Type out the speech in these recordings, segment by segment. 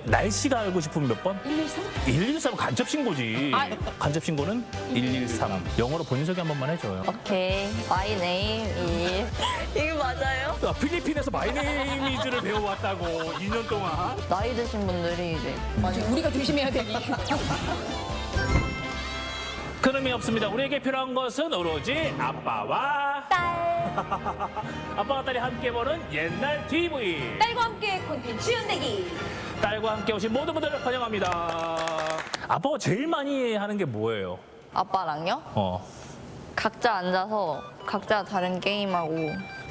날씨가 알고 싶으면 몇 번? 113? 113은 간접 신고지. 간접 신고는 113. 영어로 본인 소개 한 번만 해줘요. 오케이. My name is. 이게 맞아요? 필리핀에서 마이네이미즈를 배워왔다고 2년 동안. 나이 드신 분들이 이제 맞아, 우리가 조심해야 될 이유. 큰 의미 없습니다. 우리에게 필요한 것은 오로지 아빠와 딸. 아빠와 딸이 함께 보는 옛날 TV. 딸과 함께 콘텐츠 연대기. 딸과 함께 오신 모든 분들을 환영합니다. 아빠가 제일 많이 하는 게 뭐예요? 아빠랑요? 각자 앉아서 각자 다른 게임하고.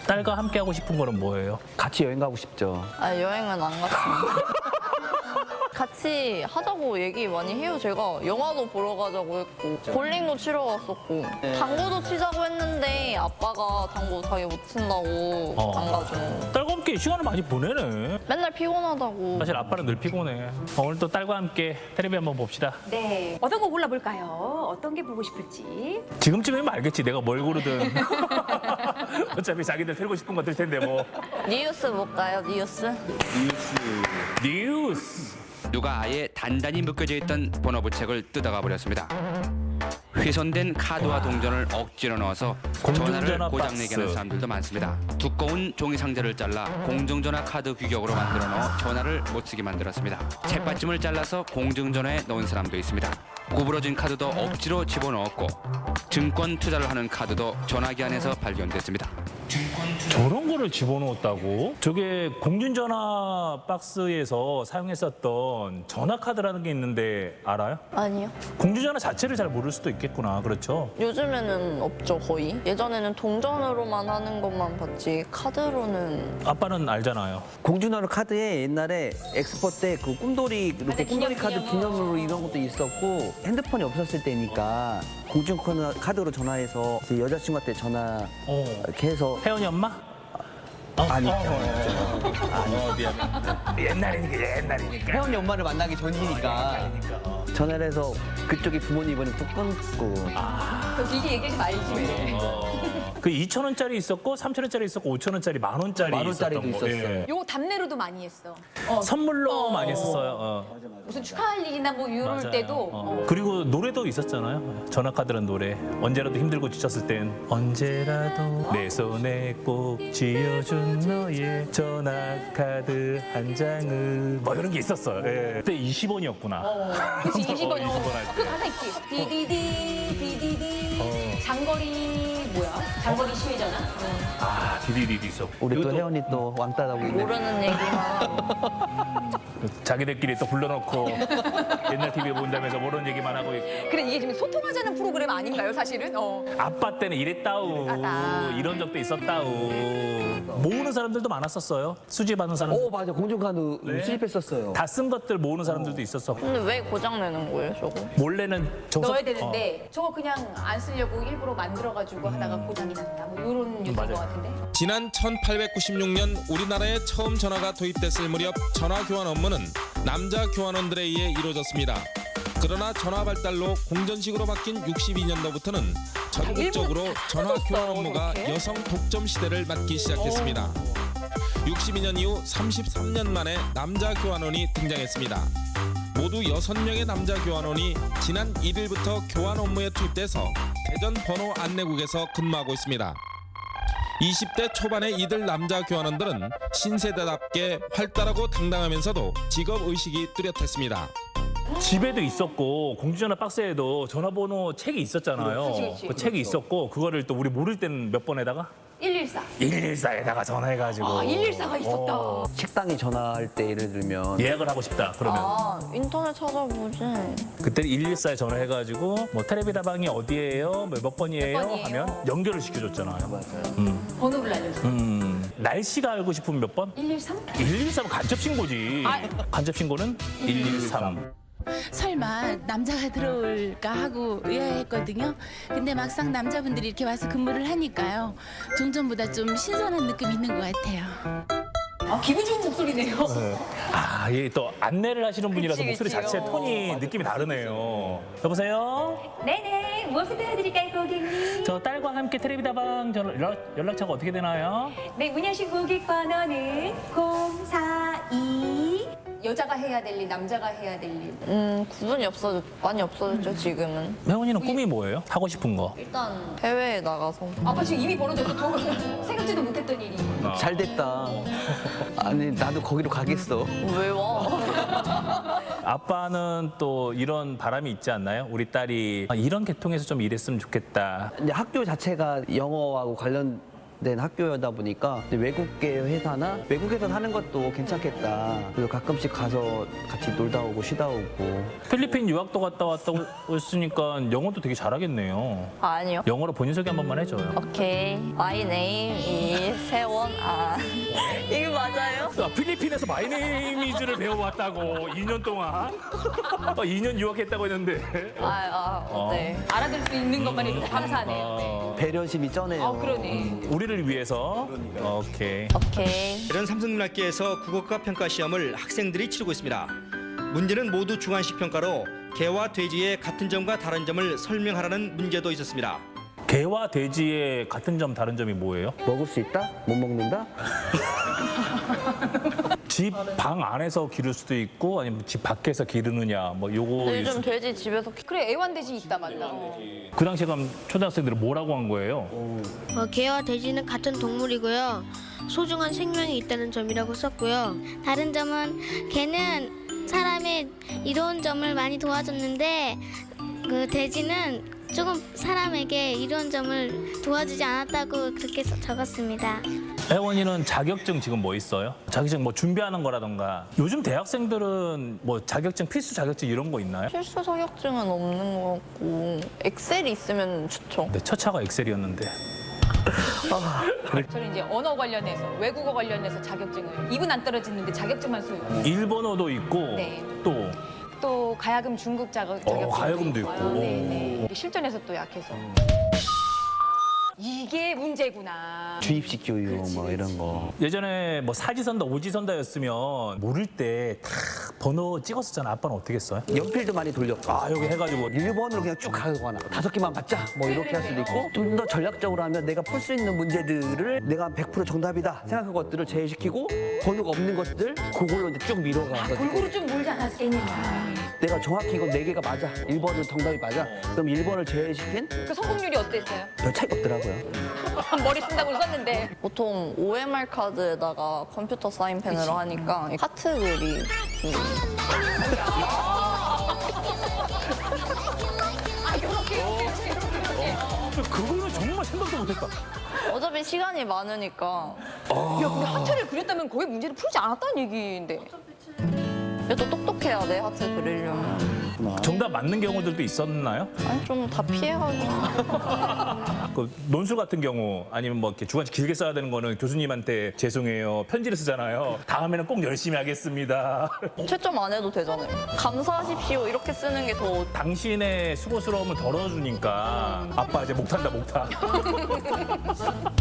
딸과 함께 하고 싶은 거는 뭐예요? 같이 여행 가고 싶죠. 여행은 안 갔습니다. 같이 하자고 얘기 많이 해요. 제가 영화도 보러 가자고 했고 볼링도 치러 갔었고 당구도 치자고 했는데 아빠가 당구 자기 못 친다고 안 가죠. 딸과 함께 시간을 많이 보내네. 맨날 피곤하다고. 사실 아빠는 늘 피곤해. 오늘 또 딸과 함께 텔레비 한번 봅시다. 네, 어떤 거 골라볼까요? 어떤 게 보고 싶을지. 지금쯤이면 알겠지. 내가 뭘 고르든. 어차피 자기들 틀고 싶은 거 들 텐데 뭐. 뉴스 볼까요? 뉴스? 뉴스. 누가 아예 단단히 묶여져 있던 번호부책을 뜯어가 버렸습니다. 훼손된 카드와 동전을 억지로 넣어서 전화를 공중전화 고장내게 하는 박스. 사람들도 많습니다. 두꺼운 종이 상자를 잘라 공중전화 카드 규격으로 만들어 넣어 전화를 못 쓰게 만들었습니다. 책받침을 잘라서 공중전화에 넣은 사람도 있습니다. 구부러진 카드도 억지로 집어넣었고 증권 투자를 하는 카드도 전화기 안에서 발견됐습니다. 저런 거를 집어넣었다고? 저게 공중전화 박스에서 사용했었던 전화카드라는 게 있는데 알아요? 아니요. 공중전화 자체를 잘 모를 수도 있겠구나. 그렇죠? 요즘에는 없죠, 거의. 예전에는 동전으로만 하는 것만 봤지 카드로는. 아빠는 알잖아요. 공중전화 카드에 옛날에 엑스포 때 그 꿈돌이 이렇게 맞아, 꿈돌이 카드 기념. 기념으로 이런 것도 있었고 핸드폰이 없었을 때니까 공중전화 카드로 전화해서 제 여자친구한테 전화 이렇게 해서 혜연이 엄마? 아니 미안. 옛날이니까. 혜원이 엄마를 만나기 전이니까 전화를 해서 그쪽이 부모님 번호 뚝 끊고 그 길게 얘기하지 말지. 그 2,000원짜리 있었고 3,000원짜리 있었고 5,000원짜리 10,000원짜리 만 원짜리도 있었던 거. 있었어요. 요거 답례로도 많이 했어. 선물로 많이 했었어요. 무슨 축하할 일이나 뭐 이럴 맞아요. 때도 그리고 노래도 있었잖아요. 전화카드란 노래. 언제라도 힘들고 지쳤을 땐 언제라도 내 손에 꼭 쥐어준 너의 전화카드 한 장을 뭐 이런 게 있었어요. 그때 20원이었구나. 그치 20원. 20원 할 그 때. 가사 있지. 디디디 장거리 뭐야? 장거리 시외 전화. 아, 디디디디 있었고. 우리 또 이것도 혜원이 또 왕따라고 있네. 모르는 얘기만. 자기들끼리 또 불러놓고 옛날 TV에 본다면서 모르는 얘기만 하고 있고. 그래 이게 지금 소통하자는 프로그램 아닌가요, 사실은? 아빠 때는 이랬다우. 이런 적도 있었다우. 모으는 사람들도 많았었어요. 수지 받는 사람. 오 맞아 공중카드 수집했었어요. 다 쓴 것들 모으는 사람들도 있었었고. 근데 왜 고장 내는 거예요, 저거? 몰래는 정석. 넣어야 되는데 저거 그냥 안 쓰려고 일부러 만들어가지고 하다가 고장이 난다. 뭐 이런 뉴스인 맞아요. 것 같은데. 지난 1896년 우리나라에 처음 전화가 도입됐을 무렵 전화 교환 업무는 남자 교환원들에 의해 이루어졌습니다. 그러나 전화 발달로 공전식으로 바뀐 62년도부터는 전국적으로 전화 교환 업무가 여성 독점 시대를 맞기 시작했습니다. 62년 이후 33년 만에 남자 교환원이 등장했습니다. 모두 6명의 남자 교환원이 지난 1일부터 교환 업무에 투입돼서 대전 번호 안내국에서 근무하고 있습니다. 20대 초반의 이들 남자 교환원들은 신세대답게 활달하고 당당하면서도 직업의식이 뚜렷했습니다. 집에도 있었고 공중전화 박스에도 전화번호 책이 있었잖아요. 그치. 그 책이 있었고 그거를 또 우리 모를 때는 몇 번에다가 114. 114에다가 전화해가지고 114가 있었다. 식당에 전화할 때 예를 들면 예약을 하고 싶다 그러면 인터넷 찾아보지. 그때 114에 전화해가지고 뭐 텔레비 다방이 어디예요? 몇 번이에요? 몇 번이에요? 하면 연결을 시켜줬잖아요. 맞아요. 번호를 알려줘. 날씨가 알고 싶으면 몇 번? 113? 113은 간접 신고지. 간접 신고는 113. 설마 남자가 들어올까 하고 의아했거든요. 근데 막상 남자분들이 이렇게 와서 근무를 하니까요. 종전보다 좀 신선한 느낌이 있는 것 같아요. 기분 좋은 목소리네요. 아, 예, 또 안내를 하시는 분이라서 그치, 목소리 그치. 자체 톤이 느낌이 다르네요. 여보세요? 네네. 무엇을 도와드릴까요, 고객님? 저 딸과 함께 텔레비 다방 연락처가 어떻게 되나요? 네, 문야식 고객 번호는 042 여자가 해야 될 일, 남자가 해야 될 일. 구분이 많이 없어졌죠, 지금은. 혜원이는 꿈이 뭐예요? 하고 싶은 거? 일단 해외에 나가서. 아빠 지금 이미 벌어졌어. 생각지도 못했던 일이. 잘 됐다. 아니 나도 거기로 가겠어. 왜 와? 아빠는 또 이런 바람이 있지 않나요? 우리 딸이 이런 계통에서 좀 일했으면 좋겠다. 이제 학교 자체가 영어하고 관련된 학교여다 보니까 이제 외국계 회사나 외국에서 하는 것도 괜찮겠다. 그래서 가끔씩 가서 같이 놀다 오고 쉬다 오고. 필리핀 유학도 갔다 왔으니까 영어도 되게 잘하겠네요. 아니요. 영어로 본인 소개 한 번만 해줘요. 오케이. My name is 세원. 이게 맞아요? 필리핀에서 마이네이미즈를 배워왔다고 2년 동안 2년 유학했다고 했는데 네. 알아들 수 있는 것만 해도 감사하네요. 네. 배려심이 쩌네요. 아, 그러네. 우리를 위해서 오케이. 오케이. 이런 삼성문학계에서 국어과 평가 시험을 학생들이 치르고 있습니다. 문제는 모두 주관식 평가로 개와 돼지의 같은 점과 다른 점을 설명하라는 문제도 있었습니다. 개와 돼지의 같은 점 다른 점이 뭐예요? 먹을 수 있다? 못 먹는다? 집 방 안에서 기를 수도 있고 아니면 집 밖에서 기르느냐 뭐 요거 요즘 돼지 집에서 그래, 애완돼지 있다, 맞다. 그 당시에 그럼 초등학생들은 뭐라고 한 거예요? 개와 돼지는 같은 동물이고요. 소중한 생명이 있다는 점이라고 썼고요. 다른 점은 개는 사람의 이로운 점을 많이 도와줬는데 그 돼지는 조금 사람에게 이로운 점을 도와주지 않았다고 그렇게 적었습니다. 혜원이는 자격증 지금 뭐 있어요? 자격증 뭐 준비하는 거라던가 요즘 대학생들은 뭐 자격증 필수 자격증 이런 거 있나요? 필수 자격증은 없는 것 같고 엑셀이 있으면 좋죠. 내 첫 차가 엑셀이었는데 저는 이제 언어 관련해서, 외국어 관련해서 자격증을 2분 안 떨어지는데 자격증만 소유. 일본어도 있고 네. 또 가야금 중국 자격증. 가야금도 있고. 네. 실전에서 또 약해서. 이게 문제구나. 주입식 교육 뭐 이런 거. 예전에 뭐 사지선다 오지선다였으면 모를 때 다 번호 찍었었잖아. 아빠는 어떻게 했어요? 연필도 많이 돌렸고. 여기 해가지고 1번으로 그냥 쭉 가거나 5개만 맞자 뭐 이렇게 할 수도 있고 좀 더 전략적으로 하면 내가 풀 수 있는 문제들을 내가 100% 정답이다 생각한 것들을 제외시키고 번호가 없는 것들 그걸로 이제 쭉 밀어가. 골고루 좀 몰지 않았겠냐. 내가 정확히 이거 4개가 맞아 1번은 정답이 맞아 그럼 1번을 제외시킨 그 성공률이 어땠어요? 별 차이가 없더라고요. 머리 쓴다고 썼는데. 보통 OMR 카드에다가 컴퓨터 사인펜으로 하니까 하트 그리. 그거는 정말 생각도 못했다. 어차피 시간이 많으니까. 야, 근데 하트를 그렸다면 거의 문제를 풀지 않았다는 얘기인데. 또 똑똑해야 돼, 하트 그리려면. 정답 맞는 경우들도 있었나요? 아니, 좀 다 피해가지고. 그 논술 같은 경우 아니면 뭐 이렇게 주관식 길게 써야 되는 거는 교수님한테 죄송해요 편지를 쓰잖아요. 다음에는 꼭 열심히 하겠습니다. 채점 안 해도 되잖아요. 감사하십시오 이렇게 쓰는 게 더. 당신의 수고스러움을 덜어주니까 아빠 이제 목탄다 목타.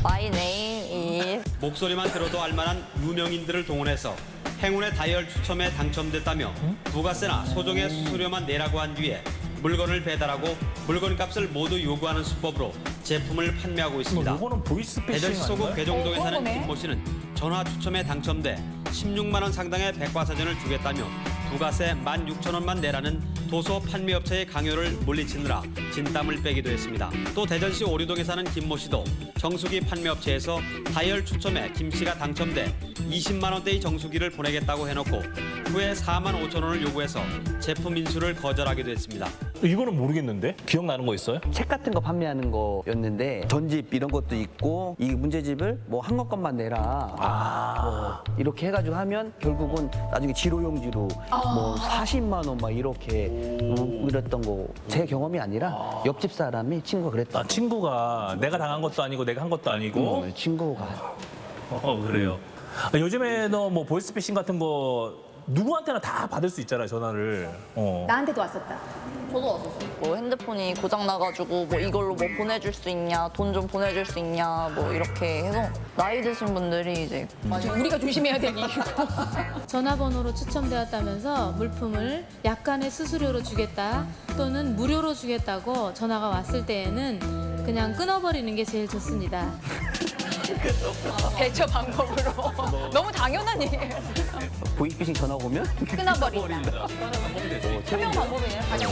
My name is. 목소리만 들어도 알만한 유명인들을 동원해서 행운의 다이얼 추첨에 당첨됐다며 부가세나 소정의 수수료만 내라고 한 뒤에 물건을 배달하고 물건값을 모두 요구하는 수법으로 제품을 판매하고 있습니다. 이거는 보이스피싱 대전시 소구 아닌가요? 괴정동에 사는 그런 거네. 김모 씨는 전화 추첨에 당첨돼 16만 원 상당의 백과사전을 주겠다며 부가세 16,000원만 내라는 도서 판매업체의 강요를 물리치느라 진땀을 빼기도 했습니다. 또 대전시 오류동에 사는 김모 씨도 정수기 판매업체에서 다이얼 추첨에 김 씨가 당첨돼 20만 원대의 정수기를 보내겠다고 해놓고 후에 4만 5천 원을 요구해서 제품 인수를 거절하기도 했습니다. 이거는 모르겠는데 기억나는 거 있어요? 책 같은 거 판매하는 거였는데 전집 이런 것도 있고 이 문제집을 뭐 한 것만 내라 뭐 이렇게 해가지고 하면 결국은 나중에 지로용지로 뭐 40만 원 막 이렇게 이랬던 거 제 경험이 아니라 옆집 사람이 친구가 그랬다. 친구가 내가 당한 것도 아니고 내가 한 것도 아니고 친구가 그래요. 요즘에는 뭐 보이스피싱 같은 거 누구한테나 다 받을 수 있잖아요 전화를. 나한테도 왔었다. 저도 왔었어요. 뭐 핸드폰이 고장 나가지고 뭐 이걸로 뭐 보내줄 수 있냐, 돈 좀 보내줄 수 있냐, 뭐 이렇게 해서 나이 드신 분들이 이제 우리가 조심해야 될 이유. 전화번호로 추첨되었다면서 물품을 약간의 수수료로 주겠다 또는 무료로 주겠다고 전화가 왔을 때에는 그냥 끊어버리는 게 제일 좋습니다. 대처 방법으로. 너무 당연한 얘기예요. 보이스피싱 전화 오면 끊어버린다. 현명 방법이네요. 가장.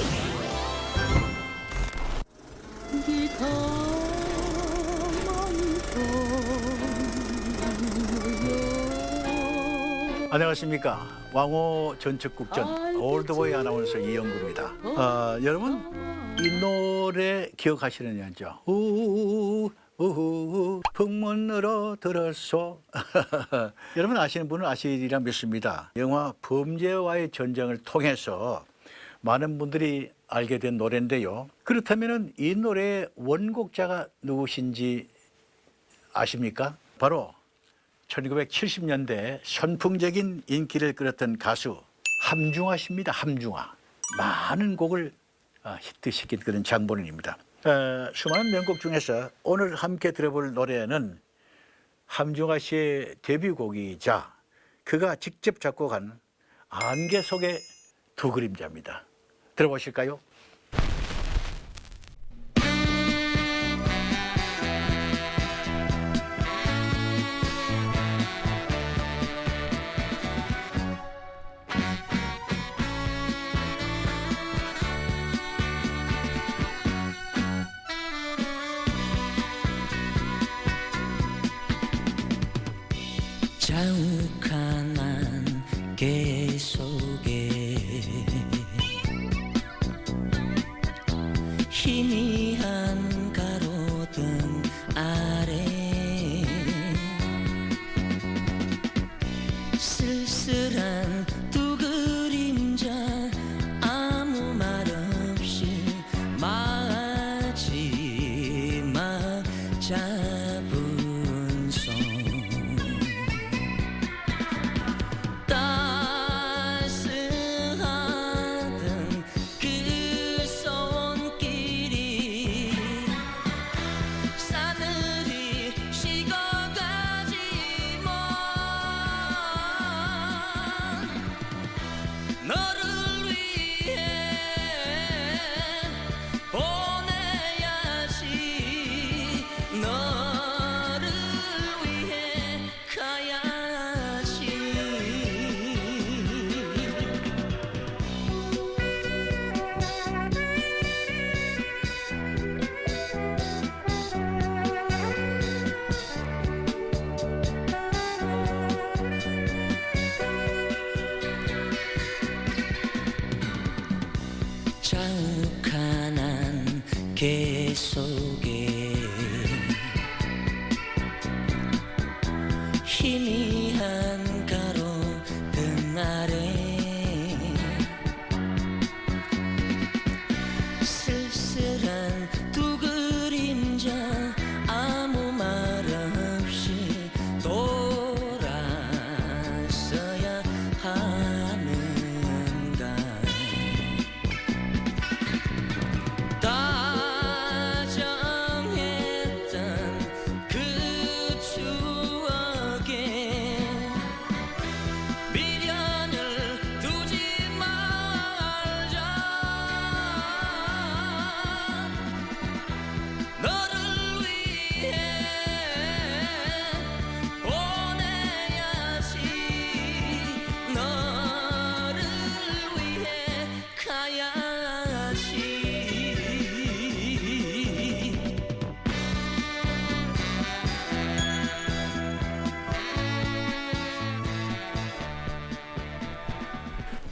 안녕하십니까. 왕호 전축국전 올드보이 아나운서 이영구입니다. 여러분 이 노래 기억하시느냐죠? 우후 풍문으로 들었소. 여러분 아시는 분은 아시리라 믿습니다. 영화 범죄와의 전쟁을 통해서 많은 분들이 알게 된 노래인데요. 그렇다면 이 노래의 원곡자가 누구신지 아십니까? 바로 1970년대 선풍적인 인기를 끌었던 가수 함중아 씨입니다. 함중아. 많은 곡을 히트시킨 그런 장본인입니다. 수많은 명곡 중에서 오늘 함께 들어볼 노래는 함중아 씨의 데뷔곡이자 그가 직접 작곡한 안개 속의 두 그림자입니다. 들어보실까요? 자욱한 안개 속에 희미한 가로등 아래 쓸쓸한 두 그림자 아무 말 없이 마지막 잡은 손 따스하던 그 손길이 싸늘히 식어가지만 너를 위해 보내야지 너를 위해 가야지 자욱한 안개 속에 희미한 가로등 아래 쓸쓸한 두 그림자 아무 말 없이 돌아서야 하는가 다정했던 그 추억에 미련을 두지 말자 너를 위해 보내야지 너를 위해 가야지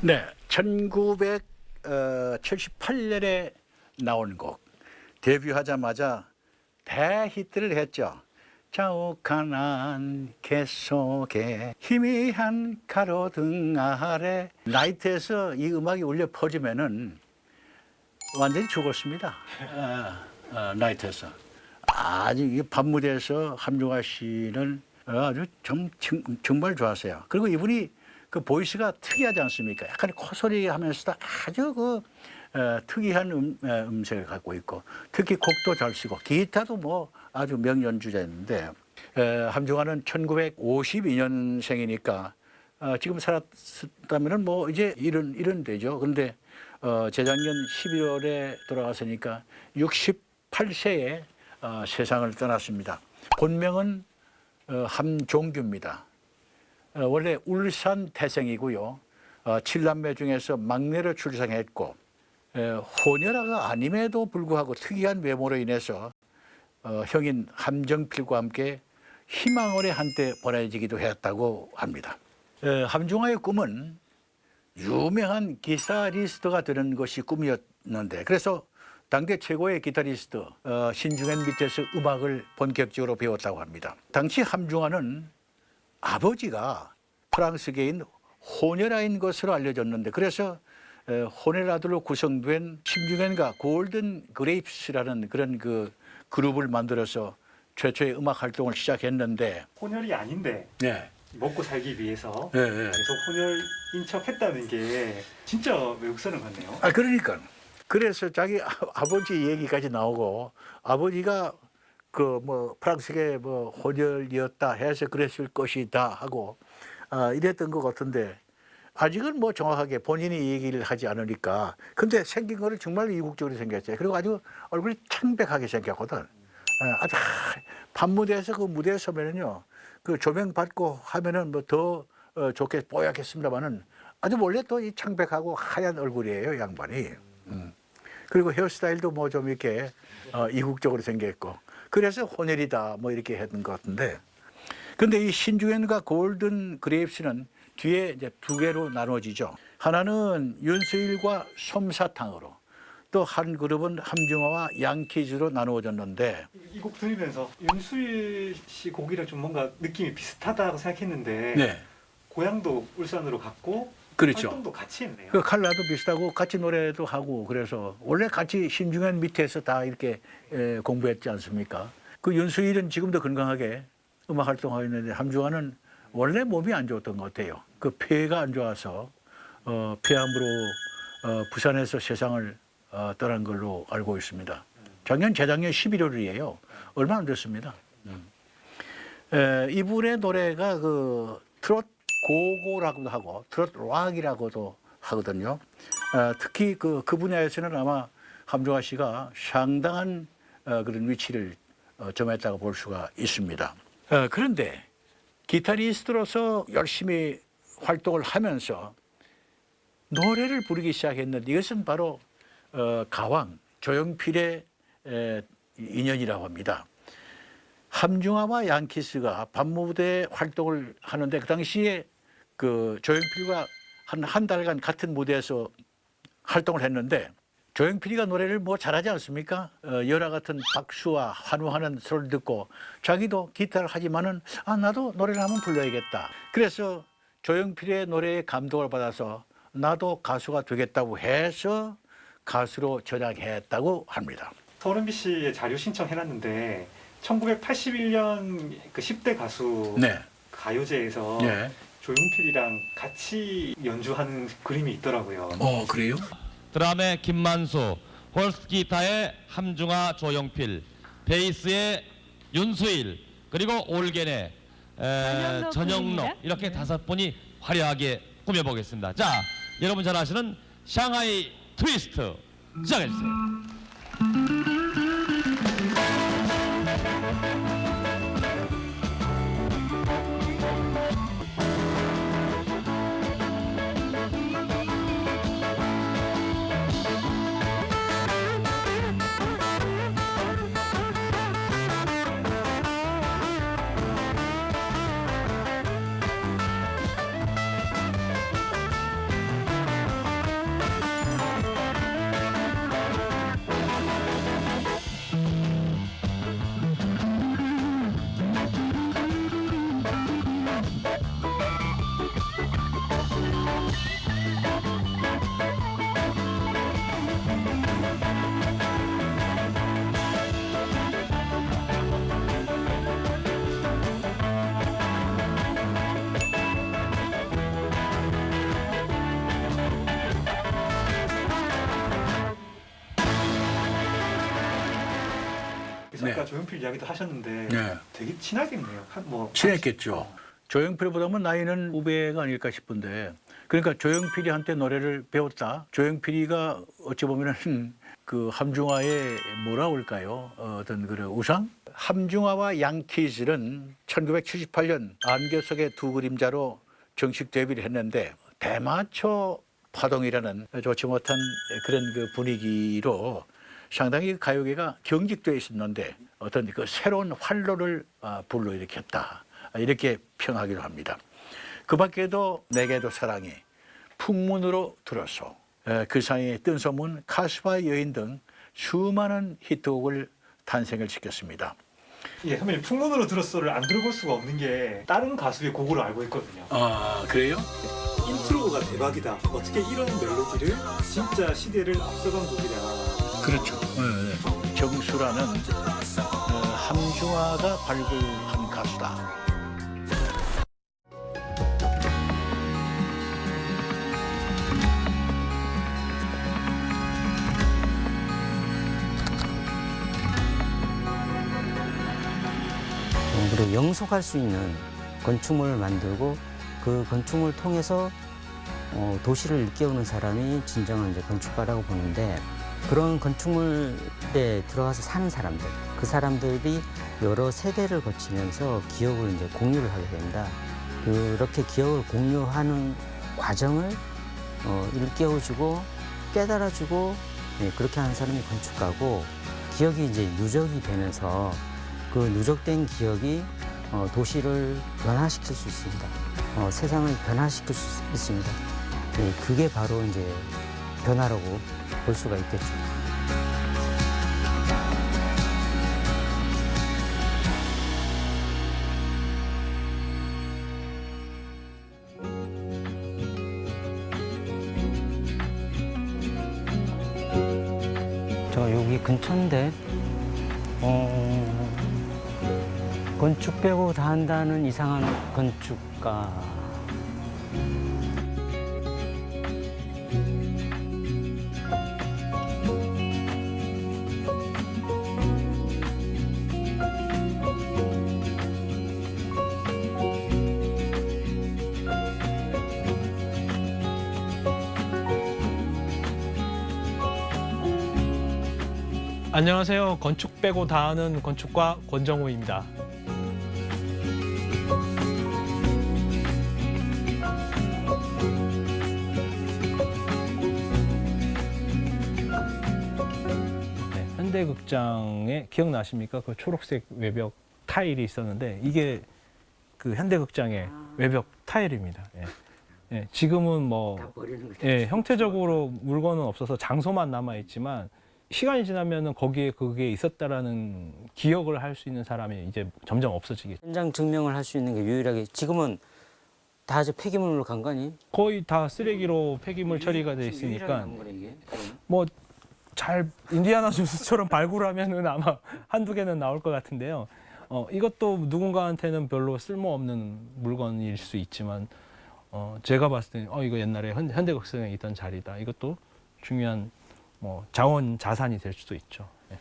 네, 1978년에 나온 곡. 데뷔하자마자 대히트를 했죠. 자욱한 안개 속에 희미한 가로등 아래. 나이트에서 이 음악이 울려 퍼지면은 완전히 죽었습니다. 나이트에서. 아주 이 밤무대에서 함중아 씨는 아주 정말 좋았어요. 그리고 이분이 그 보이스가 특이하지 않습니까? 약간 코소리 하면서도 아주 그 특이한 음색을 갖고 있고 특히 곡도 잘 쓰고 기타도 뭐 아주 명연주자였는데 함중아는 1952년생이니까 지금 살았다면은 뭐 이제 이런 되죠. 그런데 재작년 11월에 돌아갔으니까 68세에 세상을 떠났습니다. 본명은 함종규입니다. 원래 울산 태생이고요. 7남매 중에서 막내로 출생했고 호녀라가 아님에도 불구하고 특이한 외모로 인해서 형인 함정필과 함께 희망원에 한때 보내지기도 했다고 합니다. 함중아의 꿈은 유명한 기타리스트가 되는 것이 꿈이었는데 그래서 당대 최고의 기타리스트 신중현 밑에서 음악을 본격적으로 배웠다고 합니다. 당시 함중아는 아버지가 프랑스계인 호네라인 것으로 알려졌는데 그래서 호네라들로 구성된 심중현과 골든 그레이프스라는 그런 그 그룹을 만들어서 최초의 음악 활동을 시작했는데 혼혈이 아닌데 네. 먹고 살기 위해서 네, 네. 계속 혼혈인 척했다는 게 진짜 외국사람 같네요. 그러니까 그래서 자기 아버지 얘기까지 나오고 아버지가 그 뭐 프랑스계 뭐 혼혈이었다 해서 그랬을 것이다 하고 이랬던 것 같은데 아직은 뭐 정확하게 본인이 얘기를 하지 않으니까 근데 생긴 거는 정말 이국적으로 생겼어요. 그리고 아주 얼굴이 창백하게 생겼거든. 아주 밤무대에서 그 무대에 서면은요 그 조명 받고 하면은 뭐 더 좋게 뽀얗겠습니다만은 아주 원래 또 이 창백하고 하얀 얼굴이에요 양반이. 그리고 헤어스타일도 뭐 좀 이렇게 이국적으로 생겼고 그래서 혼혈이다 뭐 이렇게 했던 것 같은데 근데 이 신중현과 골든 그레이프스는 뒤에 이제 두 개로 나눠지죠. 하나는 윤수일과 솜사탕으로 또 한 그룹은 함중아와 양키즈로 나누어졌는데 이 곡 들으면서 윤수일 씨 곡이랑 좀 뭔가 느낌이 비슷하다고 생각했는데 네. 고향도 울산으로 갔고 그렇죠. 활동도 같이 했네요. 그 칼라도 비슷하고 같이 노래도 하고 그래서 원래 같이 신중현 밑에서 다 이렇게 공부했지 않습니까? 그 윤수일은 지금도 건강하게 음악 활동하고 있는데 함중아는 원래 몸이 안 좋았던 것 같아요. 그 폐가 안 좋아서 폐암으로 부산에서 세상을 떠난 걸로 알고 있습니다. 재작년 11월이에요. 얼마 안 됐습니다. 이분의 노래가 그 트롯 고고라고도 하고 트롯 락이라고도 하거든요. 특히 그 분야에서는 아마 함중아 씨가 상당한 그런 위치를 점했다고 볼 수가 있습니다. 그런데 기타리스트로서 열심히 활동을 하면서 노래를 부르기 시작했는데 이것은 바로 가왕 조용필의 인연이라고 합니다. 함중아와 양키스가 밤무대 활동을 하는데 그 당시에 그 조용필과 한 달간 같은 무대에서 활동을 했는데 조용필이가 노래를 뭐 잘하지 않습니까? 열화 같은 박수와 환호하는 소리를 듣고 자기도 기타를 하지만은 나도 노래를 한번 불러야겠다. 그래서 조용필의 노래에 감동을 받아서 나도 가수가 되겠다고 해서 가수로 전향했다고 합니다. 서른비 씨의 자료 신청해놨는데 1981년 그 10대 가수 네. 가요제에서 네. 조용필이랑 같이 연주하는 그림이 있더라고요. 그래요? 드럼의 김만수, 홀스 기타의 함중아, 조용필, 베이스의 윤수일, 그리고 올겐의 전영록 이렇게 5분이 화려하게 꾸며보겠습니다. 자, 여러분 잘 아시는 샹하이 트위스트 시작해주세요. 그래서 아까 조용필 이야기도 하셨는데 네. 되게 친하겠네요. 친했겠죠. 조용필보다는 나이는 후배가 아닐까 싶은데 그러니까 조용필이 한테 노래를 배웠다. 조용필이가 어찌 보면은 그 함중아의 뭐라 할까요? 어떤 그런 우상? 함중아와 양키즈는 1978년 안개 속의 두 그림자로 정식 데뷔를 했는데 대마초 파동이라는 좋지 못한 그런 그 분위기로 상당히 가요계가 경직되어 있었는데 어떤 그 새로운 활로를 불러일으켰다. 이렇게 평하기도 합니다. 그 밖에도 내게도 사랑이, 풍문으로 들어서, 그 사이에 뜬 소문, 가수와 여인 등 수많은 히트곡을 탄생을 시켰습니다. 예, 선배님 풍문으로 들었어를 안 들어볼 수가 없는 게 다른 가수의 곡으로 알고 있거든요. 아, 그래요? 인트로가 대박이다. 어떻게 이런 멜로디를 진짜 시대를 앞서간 곡이다. 그렇죠. 정수라는 함중아가 발굴한 가수다. 그리고 영속할 수 있는 건축물을 만들고 그 건축물을 통해서 도시를 일깨우는 사람이 진정한 이제 건축가라고 보는데, 그런 건축물에 들어가서 사는 사람들, 그 사람들이 여러 세대를 거치면서 기억을 이제 공유를 하게 됩니다. 그렇게 기억을 공유하는 과정을 일깨워주고 깨달아주고, 그렇게 하는 사람이 건축가고, 기억이 이제 누적이 되면서 그 누적된 기억이 도시를 변화시킬 수 있습니다. 세상을 변화시킬 수 있습니다. 그게 바로 이제 변화라고 볼 수가 있겠죠. 저 여기 근처인데 건축 빼고 다 한다는 이상한 건축가. 안녕하세요. 건축 빼고 다 하는 건축가 권정호입니다. 네, 현대극장에 기억나십니까? 그 초록색 외벽 타일이 있었는데 이게 그 현대극장의 외벽 타일입니다. 예. 예, 지금은 뭐 형태적으로 물건은 없어서 장소만 남아 있지만 시간이 지나면은 거기에 그게 있었다라는 기억을 할 수 있는 사람이 이제 점점 없어지겠죠. 현장 증명을 할 수 있는 게 유일하게 지금은 다 이제 폐기물로 간 거 아니에요? 거의 다 쓰레기로 폐기물 처리가 돼 있으니까 뭐 잘 인디아나 존스처럼 발굴하면은 아마 한두 개는 나올 것 같은데요. 이것도 누군가한테는 별로 쓸모없는 물건일 수 있지만 제가 봤을 때는 이거 옛날에 현대극장에 있던 자리다. 이것도 중요한 뭐 자원 자산이 될 수도 있죠. 예.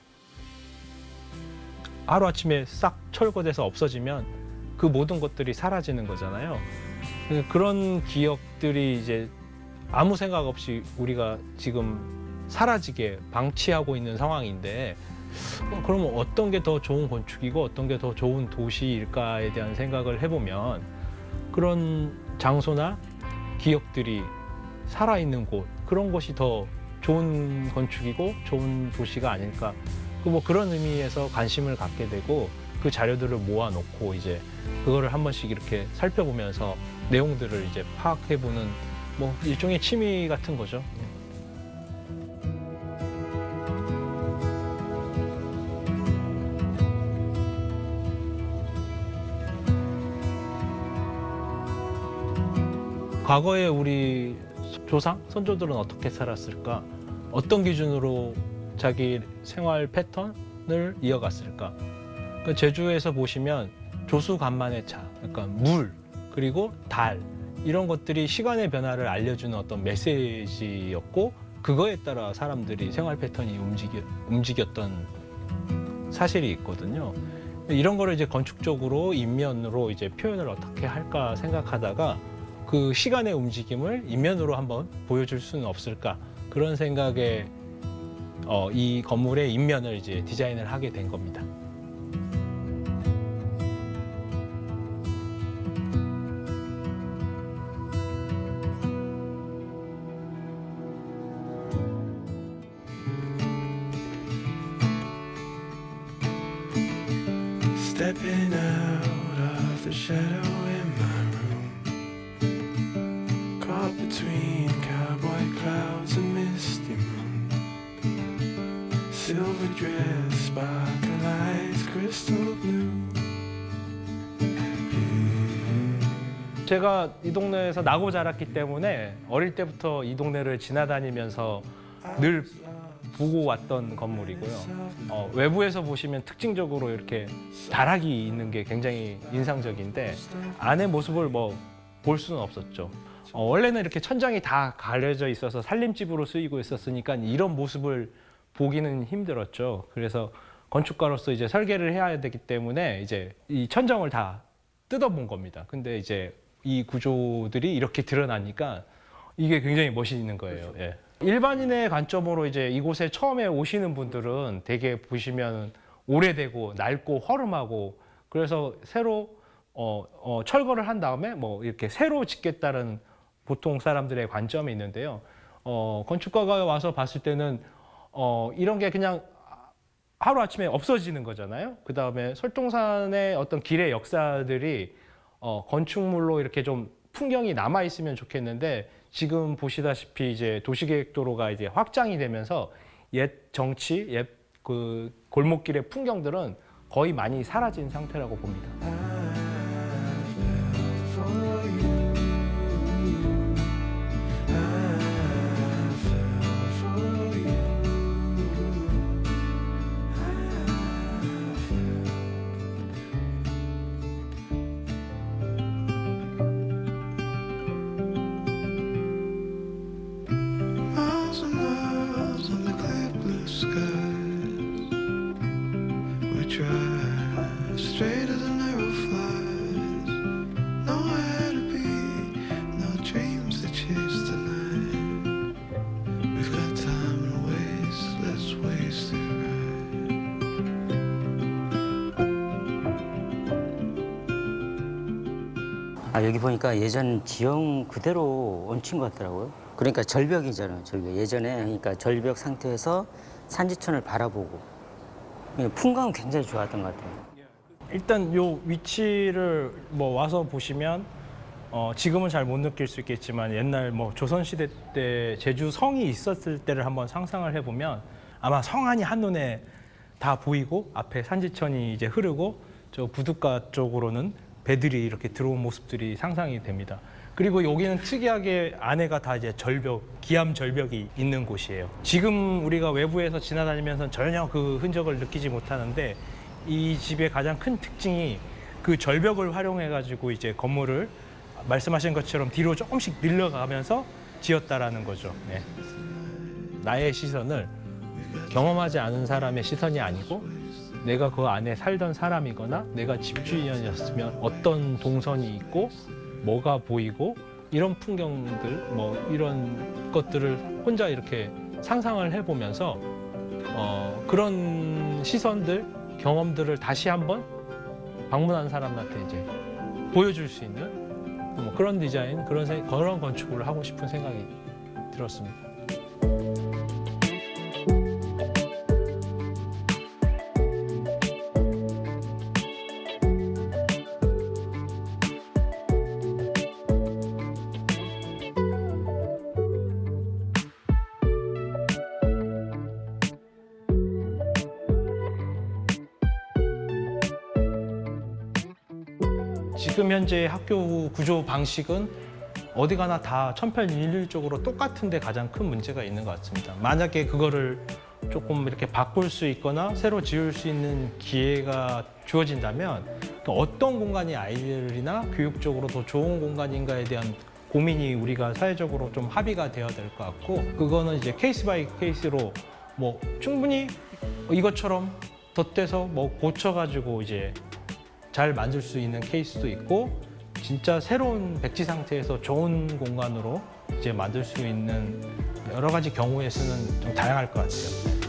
하루 아침에 싹 철거돼서 없어지면 그 모든 것들이 사라지는 거잖아요. 그런 기억들이 이제 아무 생각 없이 우리가 지금 사라지게 방치하고 있는 상황인데, 그러면 어떤 게 더 좋은 건축이고 어떤 게 더 좋은 도시일까에 대한 생각을 해보면 그런 장소나 기억들이 살아있는 곳, 그런 곳이 더 좋은 건축이고 좋은 도시가 아닐까. 뭐 그런 의미에서 관심을 갖게 되고 그 자료들을 모아놓고 이제 그거를 한 번씩 이렇게 살펴보면서 내용들을 이제 파악해보는 뭐 일종의 취미 같은 거죠. 과거에 우리 조상, 선조들은 어떻게 살았을까? 어떤 기준으로 자기 생활 패턴을 이어갔을까? 그러니까 제주에서 보시면 조수간만의 차, 그러니까 물, 그리고 달, 이런 것들이 시간의 변화를 알려주는 어떤 메시지였고, 그거에 따라 사람들이 생활 패턴이 움직였던 사실이 있거든요. 이런 거를 이제 건축적으로 인면으로 이제 표현을 어떻게 할까 생각하다가 그 시간의 움직임을 인면으로 한번 보여줄 수는 없을까, 그런 생각에 이 건물의 인면을 이제 디자인을 하게 된 겁니다. Stepping out of the shadow in my room, caught between cowboy clouds and misty moon, silver dress, sparkling lights, crystal blue. 제가 이 동네에서 나고 자랐기 때문에 어릴 때부터 이 동네를 지나다니면서 늘 보고 왔던 건물이고요. 외부에서 보시면 특징적으로 이렇게 다락이 있는 게 굉장히 인상적인데 안의 모습을 뭐 볼 수는 없었죠. 원래는 이렇게 천장이 다 가려져 있어서 살림집으로 쓰이고 있었으니까 이런 모습을 보기는 힘들었죠. 그래서 건축가로서 이제 설계를 해야 되기 때문에 이제 이 천정을 다 뜯어본 겁니다. 근데 이제 이 구조들이 이렇게 드러나니까 이게 굉장히 멋있는 거예요. 예. 일반인의 관점으로 이제 이곳에 처음에 오시는 분들은 되게 보시면 오래되고 낡고 허름하고 그래서 새로 철거를 한 다음에 뭐 이렇게 새로 짓겠다는 보통 사람들의 관점이 있는데요. 건축가가 와서 봤을 때는 이런 게 그냥 하루아침에 없어지는 거잖아요. 그 다음에 설동산의 어떤 길의 역사들이 건축물로 이렇게 좀 풍경이 남아 있으면 좋겠는데 지금 보시다시피 이제 도시계획도로가 이제 확장이 되면서 옛 정치, 옛 그 골목길의 풍경들은 거의 많이 사라진 상태라고 봅니다. Miles and miles on the clear blue skies, we drive straight as a arrow flies. Nowhere to be, no dreams to chase tonight. We've got time to waste, let's waste it right. 여기 보니까 예전 지형 그대로 얹힌 것 같더라고요. 그러니까 절벽이잖아요, 절벽. 예전에 그러니까 절벽 상태에서 산지천을 바라보고 풍광은 굉장히 좋았던 것 같아요. 일단 요 위치를 뭐 와서 보시면 지금은 잘 못 느낄 수 있겠지만 옛날 뭐 조선시대 때 제주 성이 있었을 때를 한번 상상을 해보면 아마 성안이 한눈에 다 보이고 앞에 산지천이 이제 흐르고 저 부둣가 쪽으로는 배들이 이렇게 들어온 모습들이 상상이 됩니다. 그리고 여기는 특이하게 안에가 다 이제 절벽, 기암 절벽이 있는 곳이에요. 지금 우리가 외부에서 지나다니면서 전혀 그 흔적을 느끼지 못하는데 이 집의 가장 큰 특징이 그 절벽을 활용해가지고 이제 건물을 말씀하신 것처럼 뒤로 조금씩 늘려가면서 지었다라는 거죠. 네. 나의 시선을 경험하지 않은 사람의 시선이 아니고 내가 그 안에 살던 사람이거나 내가 집주인이었으면 어떤 동선이 있고 뭐가 보이고 이런 풍경들 뭐 이런 것들을 혼자 이렇게 상상을 해보면서 그런 시선들 경험들을 다시 한번 방문한 사람한테 이제 보여줄 수 있는 뭐 그런 디자인 그런 건축을 하고 싶은 생각이 들었습니다. 지금 현재 학교 구조 방식은 어디 가나 다 천편일률적으로 똑같은데 가장 큰 문제가 있는 것 같습니다. 만약에 그거를 조금 이렇게 바꿀 수 있거나 새로 지을 수 있는 기회가 주어진다면 어떤 공간이 아이들이나 교육적으로 더 좋은 공간인가에 대한 고민이 우리가 사회적으로 좀 합의가 되어야 될 것 같고 그거는 이제 케이스 바이 케이스로 뭐 충분히 이것처럼 덧대서 뭐 고쳐가지고 이제 잘 만들 수 있는 케이스도 있고 진짜 새로운 백지 상태에서 좋은 공간으로 이제 만들 수 있는 여러 가지 경우의 수는 좀 다양할 것 같아요.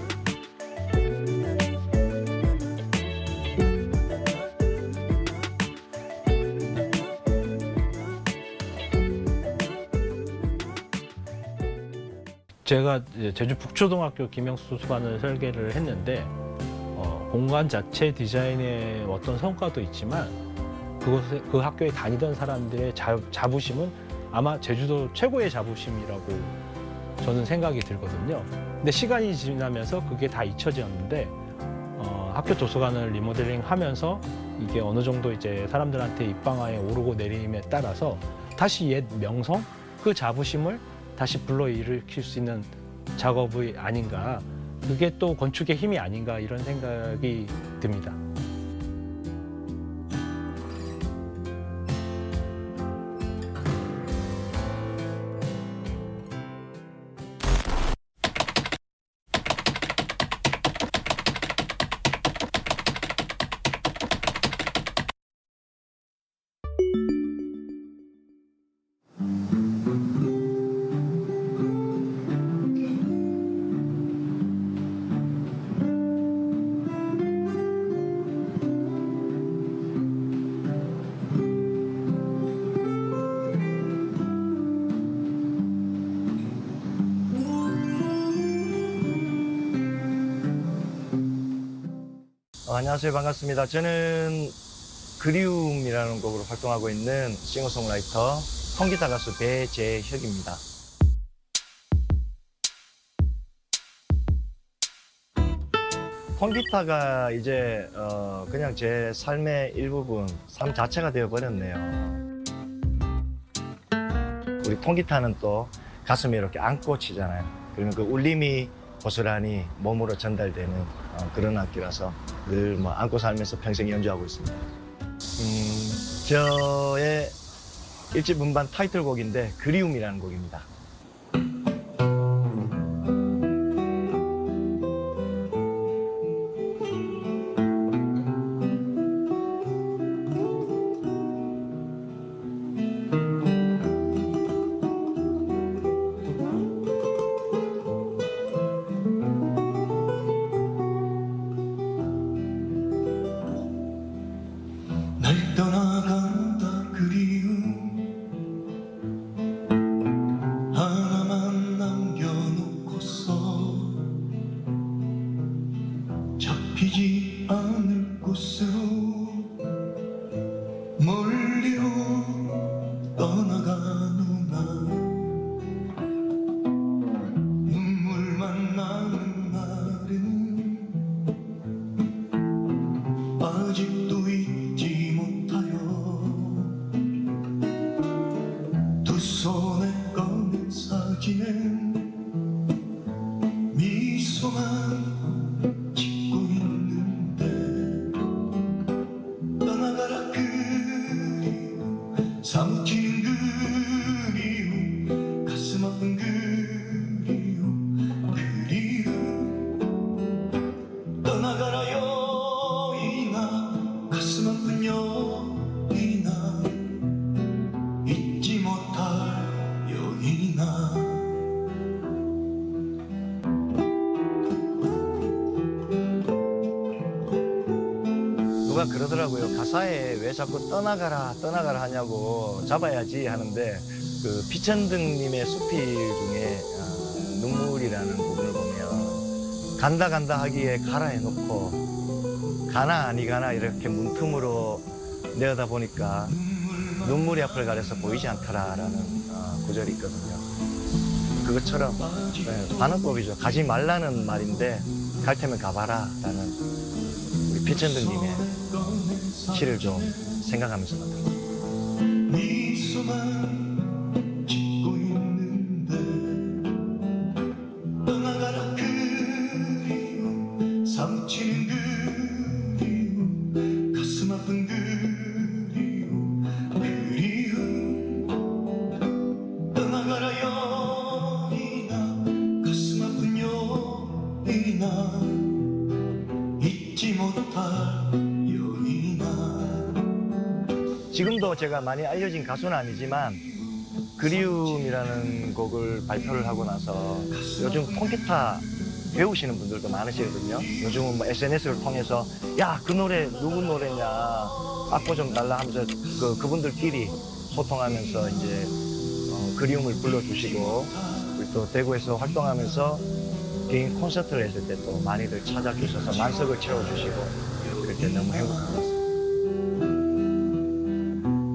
제가 이제 제주 북초등학교 김영수 수반을 설계를 했는데 공간 자체 디자인의 어떤 성과도 있지만 그 학교에 다니던 사람들의 자부심은 아마 제주도 최고의 자부심이라고 저는 생각이 들거든요. 근데 시간이 지나면서 그게 다 잊혀졌는데 학교 도서관을 리모델링 하면서 이게 어느 정도 이제 사람들한테 입방아에 오르고 내림에 따라서 다시 옛 명성, 그 자부심을 다시 불러일으킬 수 있는 작업이 아닌가. 그게 또 건축의 힘이 아닌가 이런 생각이 듭니다. 안녕하세요. 반갑습니다. 저는 그리움이라는 곡으로 활동하고 있는 싱어송라이터 통기타 가수 배재혁입니다. 통기타가 이제 그냥 제 삶의 일부분, 삶 자체가 되어버렸네요. 우리 통기타는 또 가슴에 이렇게 안고 치잖아요. 그러면 그 울림이 고스란히 몸으로 전달되는 그런 악기라서 늘 뭐 안고 살면서 평생 연주하고 있습니다. 저의 일집 음반 타이틀곡인데 그리움이라는 곡입니다. 날 떠나간다 그리움 하나만 남겨놓고서 잡히지 않을 곳으로 멀리로 떠나가는 날 눈물만 나는 날은 아직도 잊지 못하여 두 손에 꺼낸 사진에 미소만 짓고 있는데 떠나가라 그리움 사무치는 그리움 가슴 아픈 그리움 떠나가라 여인아 가슴 아픈 여인아 잊지 못할 여인아 누가 그러더라고요. 가사에 왜 자꾸 떠나가라 떠나가라 하냐고 잡아야지 하는데 그 피천등님의 수필 중에 눈물이라는 부분을 보면 간다 간다 하기에 가라 해놓고 가나 아니 가나 이렇게 문틈으로 내어다 보니까 눈물이 앞을 가려서 보이지 않더라라는 구절이 있거든요. 그것처럼 반어법이죠. 가지 말라는 말인데 갈 테면 가봐라 라는 우리 피천등님의 시를 좀 생각하면서 만듭니다. 미소만 짓고 있는데 떠나가라 그리움 사무치는 그리움 가슴 아픈 그리움 떠나가라 여인아 가슴 아픈 여인아 잊지 못할 지금도 제가 많이 알려진 가수는 아니지만 그리움이라는 곡을 발표를 하고 나서 요즘 통기타 배우시는 분들도 많으시거든요. 요즘은 뭐 SNS를 통해서 야, 그 노래 누구 노래냐 악보 좀 달라 하면서 그분들끼리 소통하면서 이제 그리움을 불러주시고 우리 또 대구에서 활동하면서 개인 콘서트를 했을 때 또 많이들 찾아주셔서 만석을 채워주시고 그럴 때 너무 행복한 것 같습니다.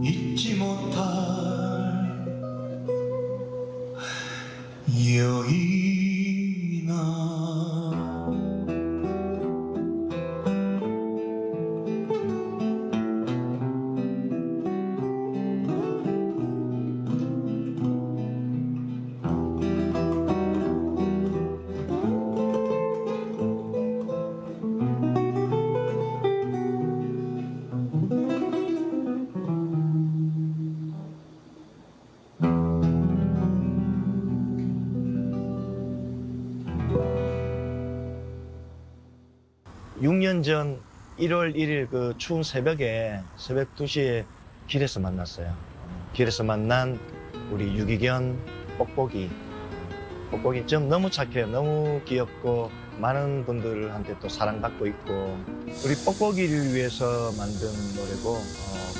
잊지 못할 여인아 육 년 전 1월 1일 그 추운 새벽에 새벽 2시에 길에서 만났어요. 길에서 만난 우리 유기견 뽁뽁이. 뽁뽁이 좀 너무 착해요. 너무 귀엽고 많은 분들한테 또 사랑받고 있고 우리 뽁뽁이를 위해서 만든 노래고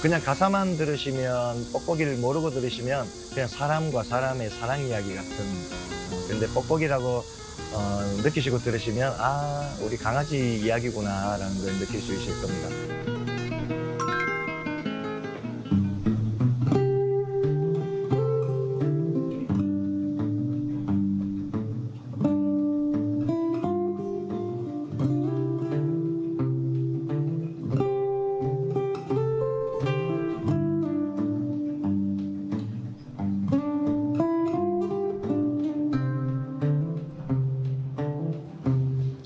그냥 가사만 들으시면 뽁뽁이를 모르고 들으시면 그냥 사람과 사람의 사랑 이야기 같은 근데 뽁뽁이라고 느끼시고 들으시면 아 우리 강아지 이야기구나 라는 걸 느낄 수 있을 겁니다.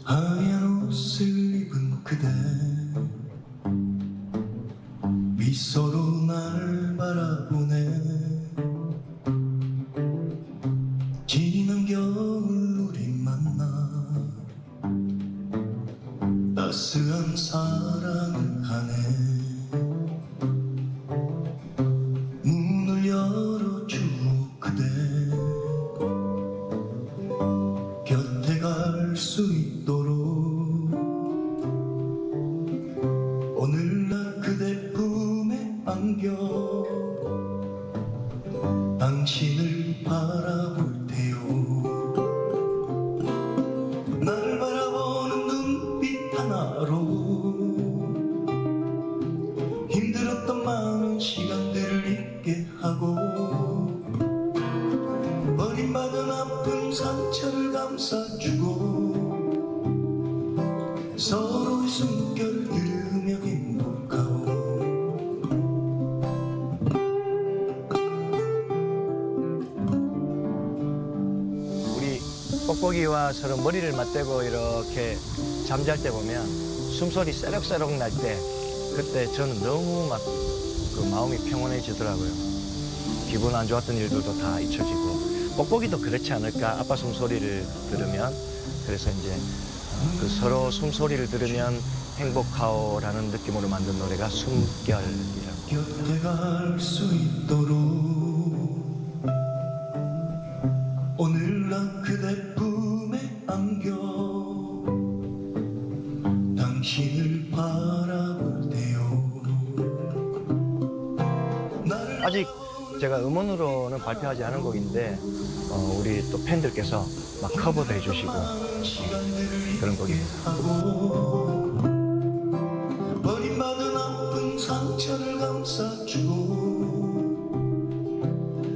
하얀 옷을 입은 그대 미소로 날 바라보네 지난 겨울 우리 만나 따스한 사랑을 하네 문을 열어주오 그대 곁에 갈 수 있도록 오늘날 그대 품에 안겨 당신을 바라볼 테요 나를 바라보는 눈빛 하나로 힘들었던 많은 시간들을 잊게 하고 버림받은 아픈 상처를 감싸주고 서로의 숨결을 들으며 행복하오 우리 뽁뽁이와 서로 머리를 맞대고 이렇게 잠잘 때 보면 숨소리 새록새록 날 때 그때 저는 너무 막 그 마음이 평온해지더라고요. 기분 안 좋았던 일들도 다 잊혀지고 뽁뽁이도 그렇지 않을까 아빠 숨소리를 들으면 그래서 이제 그 서로 숨소리를 들으면 행복하오라는 느낌으로 만든 노래가 숨결이라고. 곁에 갈 수 있도록 오늘날 그대 품에 안겨 당신을 바라볼 때요 아직 제가 음원으로는 발표하지 않은 곡인데 우리 또 팬들께서 막 커버도 해주시고 그런 곡입니다. 버림받은 아픈 상처를 감싸주고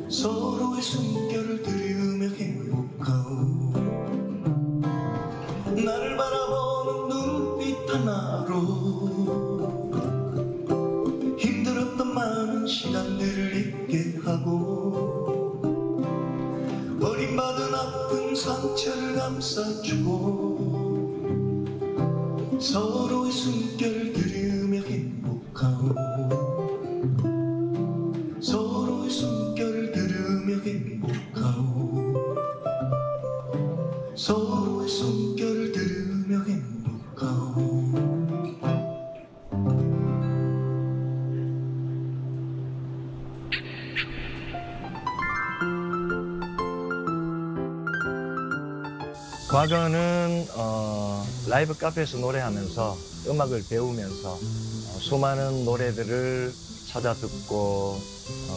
서로의 숨결을 들으며 행복하오 나를 바라보는 눈빛 하나로 힘들었던 많은 시간들을 잊게 하고 버림받은 아픈 상처를 감싸주고 서로의 숨결을 들으며 행복하오 서로의 숨결을 들으며 행복하오 서로의 숨결을 들으며 행복하오 과거는 라이브 카페에서 노래하면서 음악을 배우면서 수많은 노래들을 찾아 듣고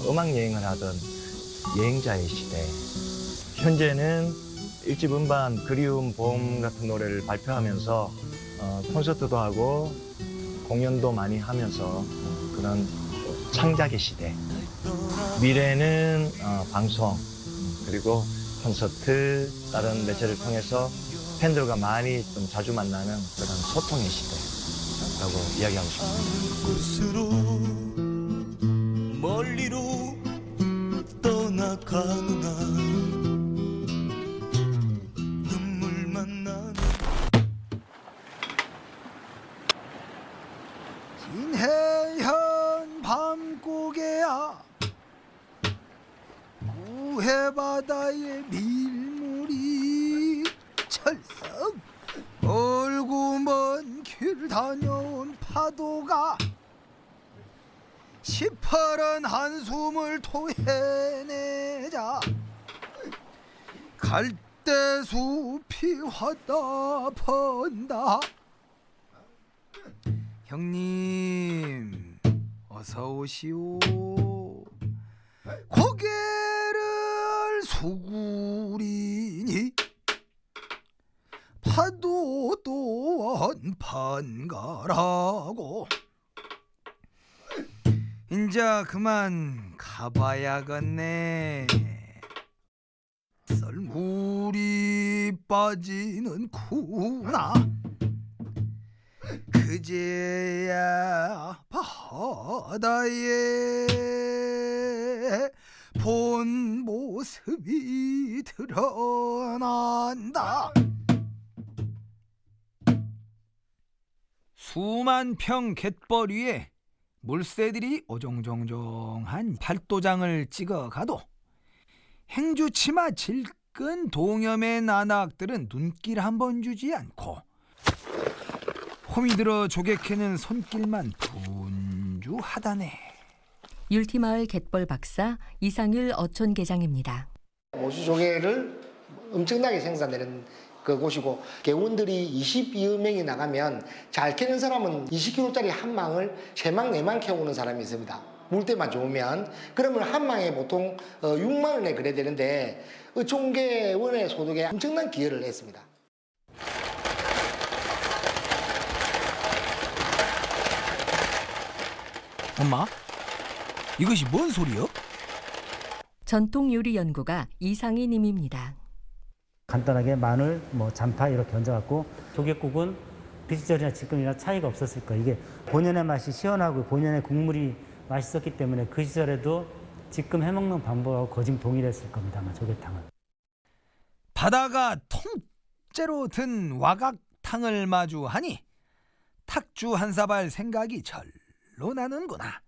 음악 여행을 하던 여행자의 시대. 현재는 일집 음반 그리움 봄 같은 노래를 발표하면서 콘서트도 하고 공연도 많이 하면서 그런 창작의 시대. 미래는 방송 그리고 콘서트 다른 매체를 통해서 팬들과 많이 좀 자주 만나는 그런 소통의 시대라고 이야기하고 싶습니다. 곳으로 멀리로 떠나가느나 눈물만 나는 진해현 밤고개야 우해바다의 밀물이 철썩 멀고 먼 길 다녀온 파도가 시퍼런 한숨을 토해내자 갈대숲이 화다 번다. 형님 어서 오시오. 고개를 수구리니 파도 또한 반가라고. 인자 그만 가봐야겠네. 썰물이 빠지는구나. 그제야 바다에 본 모습이 드러난다. 수만 평 갯벌 위에 물새들이 오종종종한 팔도장을 찍어가도 행주치마 질끈 동염의 나낙들은 눈길 한번 주지 않고 홈이 들어 조개 캐는 손길만 분주하다네. 율티마을 갯벌 박사 이상일 어촌계장입니다. 모주조개를 엄청나게 생산되는 그곳이고 개운들이 22여 명이 나가면 잘 캐는 사람은 20kg짜리 한 망을 3망, 4망 캐오는 사람이 있습니다. 물때만 좋으면. 그러면 한 망에 보통 6만 원에 그래야 되는데 어촌계원의 소득에 엄청난 기여를 했습니다. 엄마, 이것이 뭔 소리요? 전통요리연구가 이상희님입니다. 간단하게 마늘, 잔파 이렇게 얹어갖고 조개국은 비시절이나 지금이나 차이가 없었을 거예요. 이게 본연의 맛이 시원하고 본연의 국물이 맛있었기 때문에 그 시절에도 지금 해먹는 방법하고 거진 동일했을 겁니다. 아마 조개탕은. 바다가 통째로 든 와각탕을 마주하니 탁주 한 사발 생각이 절로 나는구나.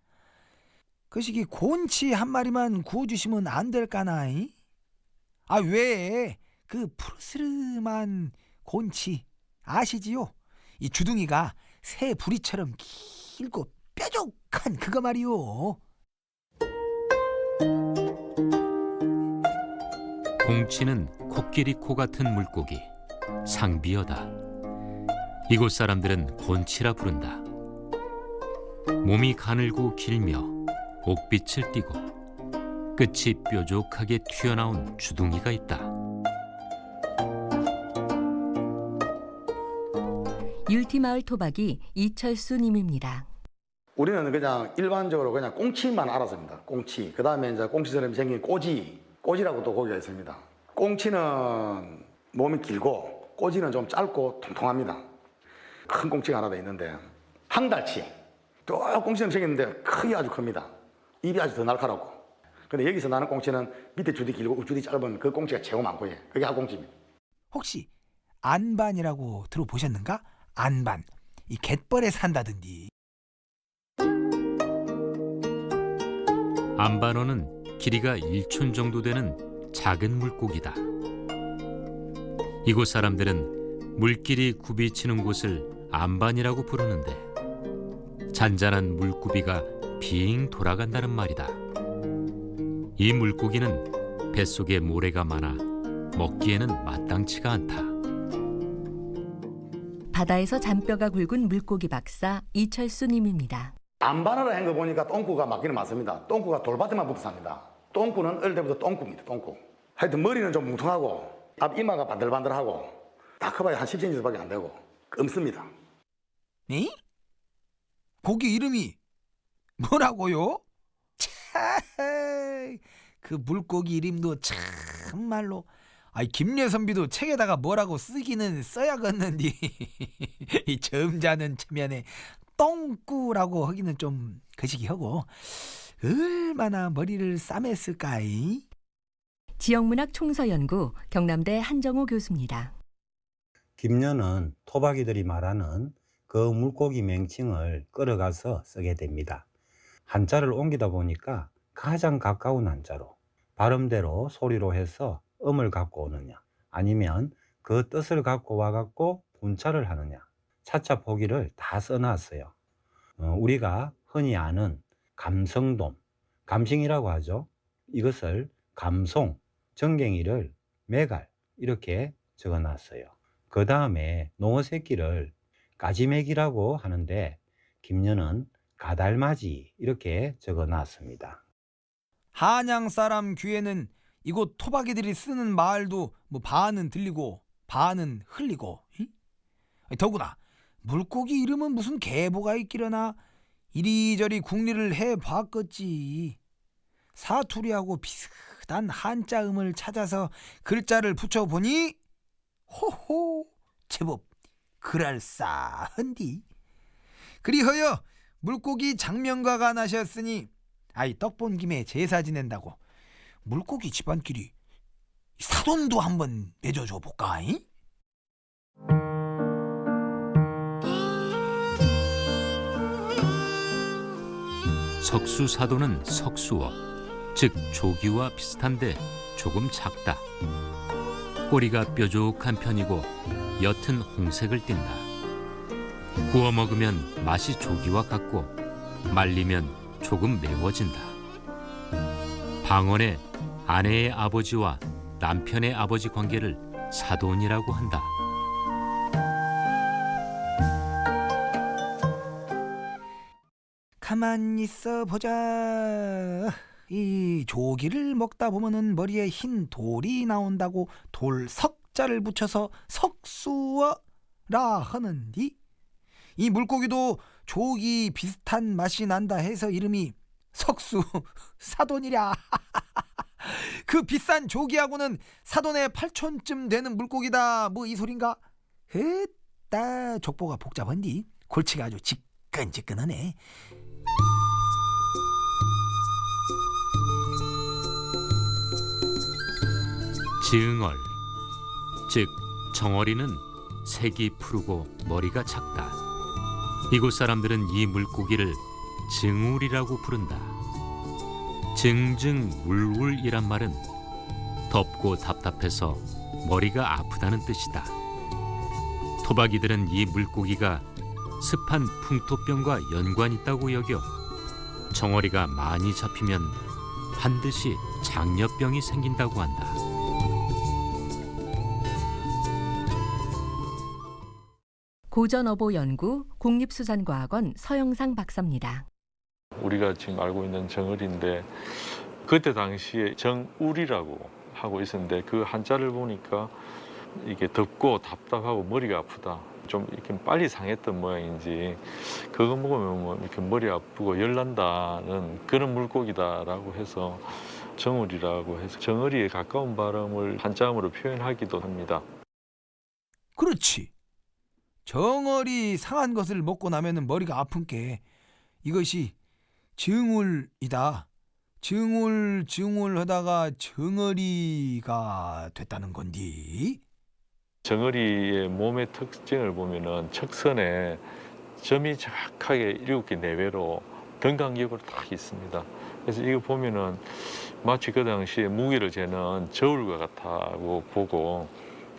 그 시기 곤치 한 마리만 구워주시면 안 될까나이? 아, 왜? 그 푸르스름한 곤치 아시지요? 이 주둥이가 새 부리처럼 길고 뾰족한 그거 말이요. 공치는 코끼리 코 같은 물고기, 상비어다. 이곳 사람들은 곤치라 부른다. 몸이 가늘고 길며 옥빛을 띠고 끝이 뾰족하게 튀어나온 주둥이가 있다. 율티마을 토박이 이철수님입니다. 우리는 그냥 일반적으로 그냥 꽁치만 알았습니다. 꽁치. 그 다음에 이제 꽁치처럼 생긴 꼬지라고 또 고기가 있습니다. 꽁치는 몸이 길고 꼬지는 좀 짧고 통통합니다. 큰 꽁치가 하나 더 있는데 항달치. 또 꽁치처럼 생겼는데 크기 아주 큽니다. 입이 아주 더 날카롭고. 근데 여기서 나는 꽁치는 밑에 줄이 길고 줄이 짧은 그 꽁치가 최고 많고 해. 그게 하꽁치입니다. 혹시 안반이라고 들어보셨는가? 안반. 이 갯벌에 산다든지. 안반어는 길이가 1촌 정도 되는 작은 물고기다. 이곳 사람들은 물길이 굽이치는 곳을 안반이라고 부르는데 잔잔한 물구비가 빙 돌아간다는 말이다. 이 물고기는 뱃속에 모래가 많아 먹기에는 마땅치가 않다. 바다에서 잔뼈가 굵은 물고기 박사 이철수님입니다. 안반어를 한 거 보니까 똥꾸가 맞기는 맞습니다. 똥꾸가 돌밭에만 붙어 삽니다. 똥꾸는 어릴 때부터 똥꾸입니다. 똥꾸. 하여튼 머리는 좀 뭉퉁하고 앞 이마가 반들반들하고 다 커봐야 한 10cm밖에 안 되고 검습니다. 네? 고기 이름이 뭐라고요? 차, 그 물고기 이름도 참말로 김예선비도 책에다가 뭐라고 쓰기는 써야겠는디 이 점잖은 체면에 똥꾸라고 하기는 좀 거시기하고 얼마나 머리를 싸맸을까이? 지역문학 총서연구 경남대 한정호 교수입니다. 김녀는 토박이들이 말하는 그 물고기 명칭을 끌어가서 쓰게 됩니다. 한자를 옮기다 보니까 가장 가까운 한자로 발음대로 소리로 해서 음을 갖고 오느냐 아니면 그 뜻을 갖고 와갖고 분차를 하느냐 차차 보기를 다 써놨어요. 우리가 흔히 아는 감성돔, 감싱이라고 하죠. 이것을 감송, 정갱이를 매갈 이렇게 적어놨어요. 그 다음에 농어 새끼를 까지맥이라고 하는데 김녀는 가달맞이 이렇게 적어놨습니다. 한양 사람 귀에는 이곳 토박이들이 쓰는 말도 뭐 반은 들리고 반은 흘리고 더구나 물고기 이름은 무슨 계보가 있기려나 이리저리 궁리를 해봤겠지. 사투리하고 비슷한 한자음을 찾아서 글자를 붙여보니 호호 제법 그럴싸한디. 그리하여 물고기 장명가가 나셨으니 떡 본 김에 제사 지낸다고 물고기 집안끼리 사돈도 한번 맺어줘 볼까? 석수사도는 석수어, 즉 조기와 비슷한데 조금 작다. 꼬리가 뾰족한 편이고 옅은 홍색을 띈다. 구워 먹으면 맛이 조기와 같고 말리면 조금 매워진다. 방언에 아내의 아버지와 남편의 아버지 관계를 사돈이라고 한다. 가만히 있어 보자. 이 조기를 먹다 보면은 머리에 흰 돌이 나온다고 돌석자를 붙여서 석수어라 하는디. 이 물고기도 조기 비슷한 맛이 난다 해서 이름이 석수 사돈이랴. 그 비싼 조기하고는 사돈의 8촌쯤 되는 물고기다 뭐 이 소린가? 했다 족보가 복잡한디 골치가 아주 지끈지끈하네. 지응얼, 즉 정어리는 색이 푸르고 머리가 작다. 이곳 사람들은 이 물고기를 증울이라고 부른다. 증증울울이란 말은 덥고 답답해서 머리가 아프다는 뜻이다. 토박이들은 이 물고기가 습한 풍토병과 연관이 있다고 여겨 정어리가 많이 잡히면 반드시 장염병이 생긴다고 한다. 고전어보 연구 국립수산과학원 서영상 박사입니다. 우리가 지금 알고 있는 정어리인데 그때 당시에 정울이라고 하고 있었는데 그 한자를 보니까 이게 덥고 답답하고 머리가 아프다. 좀 이렇게 빨리 상했던 모양인지 그거 먹으면 뭐 이렇게 머리 아프고 열난다는 그런 물고기다라고 해서 정울이라고 해서 정어리에 가까운 발음을 한자음으로 표현하기도 합니다. 그렇지. 정어리 상한 것을 먹고 나면은 머리가 아픈 게 이것이 증울이다. 증울 하다가 정어리가 됐다는 건디. 정어리의 몸의 특징을 보면은 척선에 점이 정확하게 7개 내외로 등간격으로 딱 있습니다. 그래서 이거 보면은 마치 그 당시에 무게를 재는 저울과 같다고 보고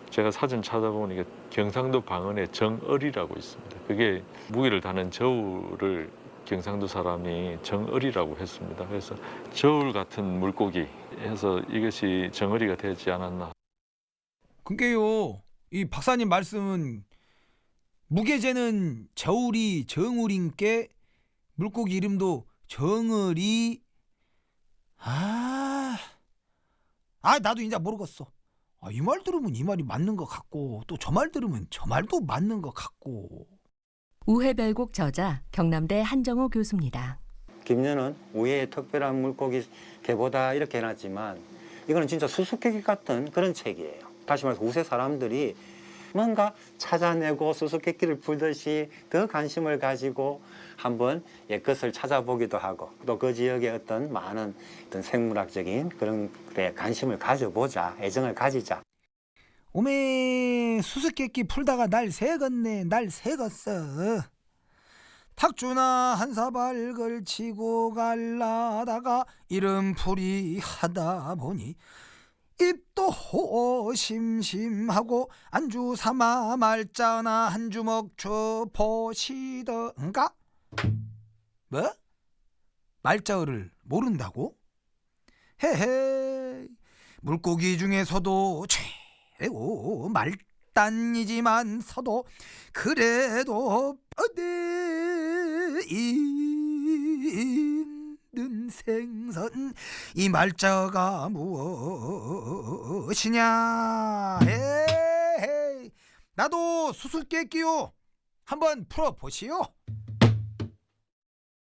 제가 사진 찾아보니까 경상도 방언에 정어리라고 있습니다. 그게 무게를 다는 저울을 경상도 사람이 정어리라고 했습니다. 그래서 저울 같은 물고기 해서 이것이 정어리가 되지 않았나. 그게요. 이 박사님 말씀은 무게재는 저울이 정울인께 물고기 이름도 정어리. 나도 이제 모르겠어. 이 말 들으면 이 말이 맞는 것 같고 또 저 말 들으면 저 말도 맞는 것 같고. 우회별곡 저자 경남대 한정호 교수입니다. 김녀는 우회의 특별한 물고기 개보다 이렇게 해놨지만 이거는 진짜 수수께끼 같은 그런 책이에요. 다시 말해서 우세 사람들이 뭔가 찾아내고 수수께끼를 풀듯이 더 관심을 가지고 한번 옛것을 찾아보기도 하고 또 그 지역의 어떤 많은 어떤 생물학적인 그런 데 관심을 가져보자, 애정을 가지자. 오메 수수께끼 풀다가 날 새갔네, 날 새갔어. 탁주나 한 사발 걸치고 갈라다가 이름풀이 하다 보니 입도 호심심하고 안주 삼아 말자나 한 주먹 줘보시던가? 뭐? 말자어를 모른다고? 헤헤, 물고기 중에서도 최고 말단이지만서도 그래도 어디 있는 생선 이 말자가 무엇이냐? 에헤이, 나도 수수께끼요 한번 풀어보시오.